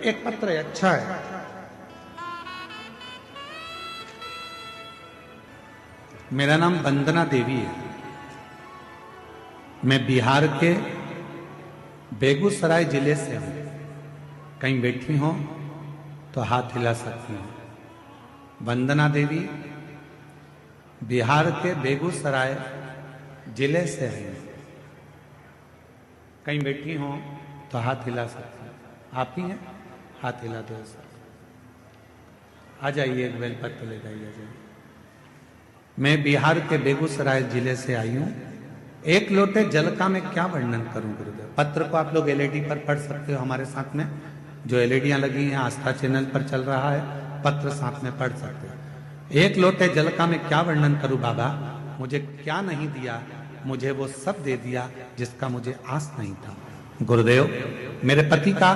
एक पत्र है, अच्छा है। मेरा नाम वंदना देवी है। मैं बिहार के बेगूसराय जिले से हूं। कहीं बैठी हो तो हाथ हिला सकती हूं। वंदना देवी बिहार के बेगूसराय जिले से है। कहीं बैठी हो तो हाथ हिला सकती हूं। आप ही हैं? हाथ हिला दो सर। आ जाइए, एक बेलपत्र ले जाइए। मैं बिहार के बेगूसराय जिले से आई हूं। एक लोटे जल का मैं क्या वर्णन करूं गुरुदेव। पत्र को आप लोग एलईडी पर पढ़ सकते हो। हमारे साथ में जो एलईडियां लगी हैं आस्था चैनल पर चल रहा है, पत्र साथ में पढ़ सकते हो। एक लोटे जल का मैं क्या वर्णन करूं बाबा। मुझे क्या नहीं दिया, मुझे वो सब दे दिया जिसका मुझे आस नहीं था। गुरुदेव, मेरे पति का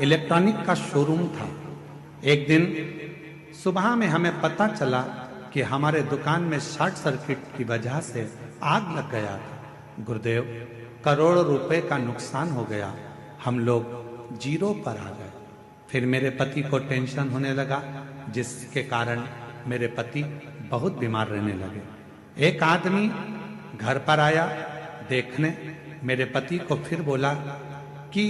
इलेक्ट्रॉनिक का शोरूम था। एक दिन सुबह में हमें पता चला कि हमारे दुकान में शॉर्ट सर्किट की वजह से आग लग गया था। गुरुदेव, करोड़ों रुपए का नुकसान हो गया। हम लोग जीरो पर आ गए। फिर मेरे पति को टेंशन होने लगा, जिसके कारण मेरे पति बहुत बीमार रहने लगे। एक आदमी घर पर आया देखने। मेरे पति को फिर बोला कि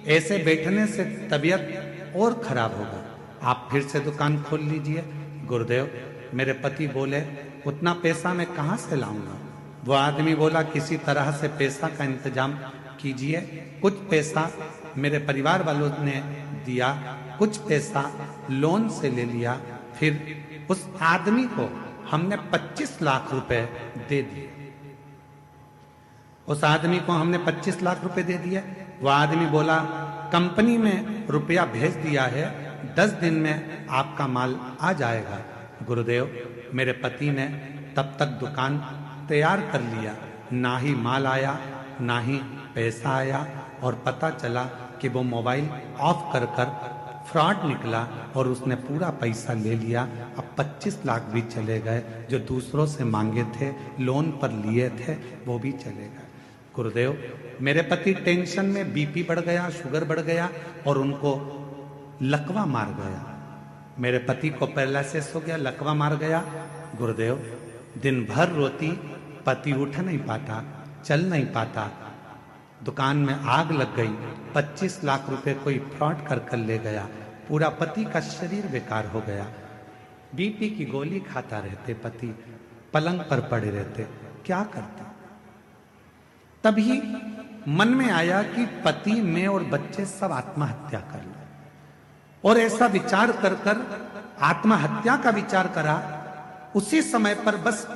ऐसे बैठने से तबीयत और खराब होगा, आप फिर से दुकान खोल लीजिए। गुरुदेव, मेरे पति बोले उतना पैसा मैं कहां से लाऊंगा। वो आदमी बोला किसी तरह से पैसा का इंतजाम कीजिए। कुछ पैसा मेरे परिवार वालों ने दिया, कुछ पैसा लोन से ले लिया। फिर उस आदमी को हमने 25 लाख रुपए दे दिए। उस आदमी को हमने 25 लाख रुपए दे दिए। वो आदमी बोला कंपनी में रुपया भेज दिया है, 10 दिन में आपका माल आ जाएगा। गुरुदेव, मेरे पति ने तब तक दुकान तैयार कर लिया। ना ही माल आया, ना ही पैसा आया, और पता चला कि वो मोबाइल ऑफ कर कर फ्रॉड निकला और उसने पूरा पैसा ले लिया। अब 25 लाख भी चले गए, जो दूसरों से मांगे थे, लोन पर लिए थे, वो भी चले गए। गुरुदेव, मेरे पति टेंशन में बीपी बढ़ गया, शुगर बढ़ गया और उनको लकवा मार गया। मेरे पति को पैरालिसिस हो गया, लकवा मार गया। गुरुदेव, दिन भर रोती, पति उठ नहीं पाता, चल नहीं पाता। दुकान में आग लग गई, 25 लाख रुपए कोई फ्रॉड कर ले गया। पूरा पति का शरीर बेकार हो गया। बीपी की गोली खाता रहते, पति पलंग पर पड़े रहते। क्या करते? तभी मन में आया कि पति, मैं और बच्चे सब आत्महत्या कर ले। और ऐसा विचार कर कर आत्महत्या का विचार करा। उसी समय पर बस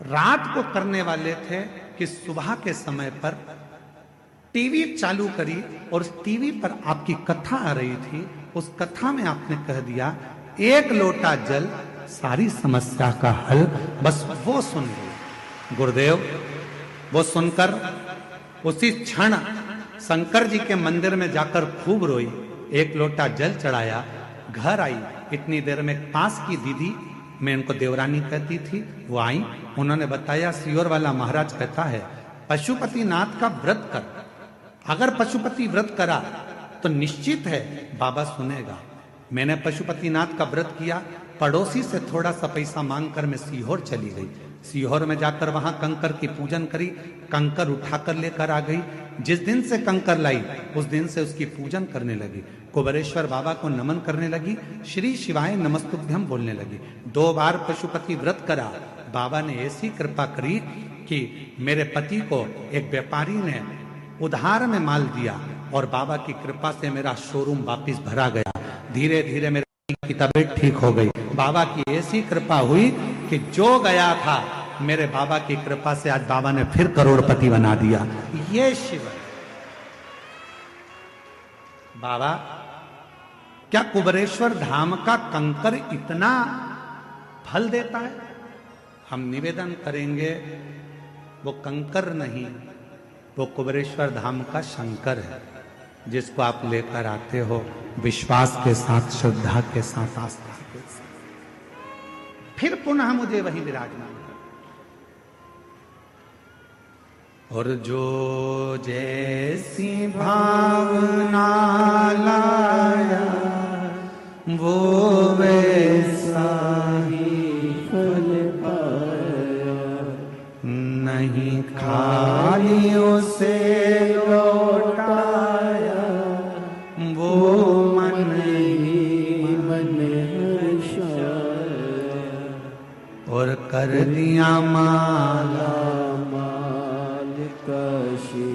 रात को करने वाले थे कि सुबह के समय पर टीवी चालू करी और उस टीवी पर आपकी कथा आ रही थी। उस कथा में आपने कह दिया एक लोटा जल सारी समस्या का हल। बस वो सुन ली। गुरुदेव, वो सुनकर उसी क्षण शंकर जी के मंदिर में जाकर खूब रोई, एक लोटा जल चढ़ाया, घर आई। इतनी देर में पास की दीदी, मैं उनको देवरानी कहती थी, वो आई। उन्होंने बताया सियोर वाला महाराज कहता है पशुपति नाथ का व्रत कर। अगर पशुपति व्रत करा तो निश्चित है बाबा सुनेगा। मैंने पशुपति नाथ का व्रत किया। पड़ोसी से थोड़ा सा पैसा मांगकर मैं सीहोर चली गई। सीहोर में जाकर वहां कंकर की पूजन करी, कंकर उठाकर लेकर आ गई। जिस दिन से कंकर लाई उस दिन से उसकी पूजन करने लगी। कुबेरेश्वर बाबा को नमन करने लगी, श्री शिवाय नमस्तुभ्यम बोलने लगी। 2 बार पशुपति व्रत करा। बाबा ने ऐसी कृपा करी कि मेरे पति को एक व्यापारी ने उधार में माल दिया और बाबा की कृपा से मेरा शोरूम वापिस भरा गया। धीरे धीरे मेरे पति की तबीयत ठीक हो गई। बाबा की ऐसी कृपा हुई कि जो गया था मेरे बाबा की कृपा से आज बाबा ने फिर करोड़पति बना दिया। ये शिव है। बाबा, क्या कुबेरेश्वर धाम का कंकर इतना फल देता है? हम निवेदन करेंगे वो कंकर नहीं, वो कुबेरेश्वर धाम का शंकर है, जिसको आप लेकर आते हो विश्वास के साथ, श्रद्धा के साथ, आस्था के साथ। फिर पुनः मुझे वही विराजमान कर। और जो जैसी भावना लाए वो वैसा ही फल पाया, नहीं खाली उसे लौटाया, वो मन ही मन हर्षाया, और कर दिया माला माल काशी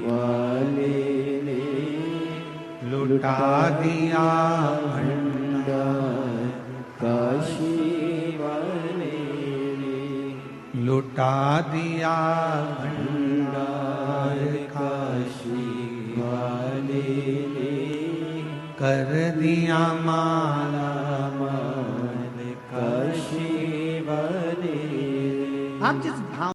वाले ने, लुटा दिया भंडार काशी वाले ने, लुटा दिया भंडार काशी वाले ने, कर दिया माला माल काशी वाले ने। आप जिस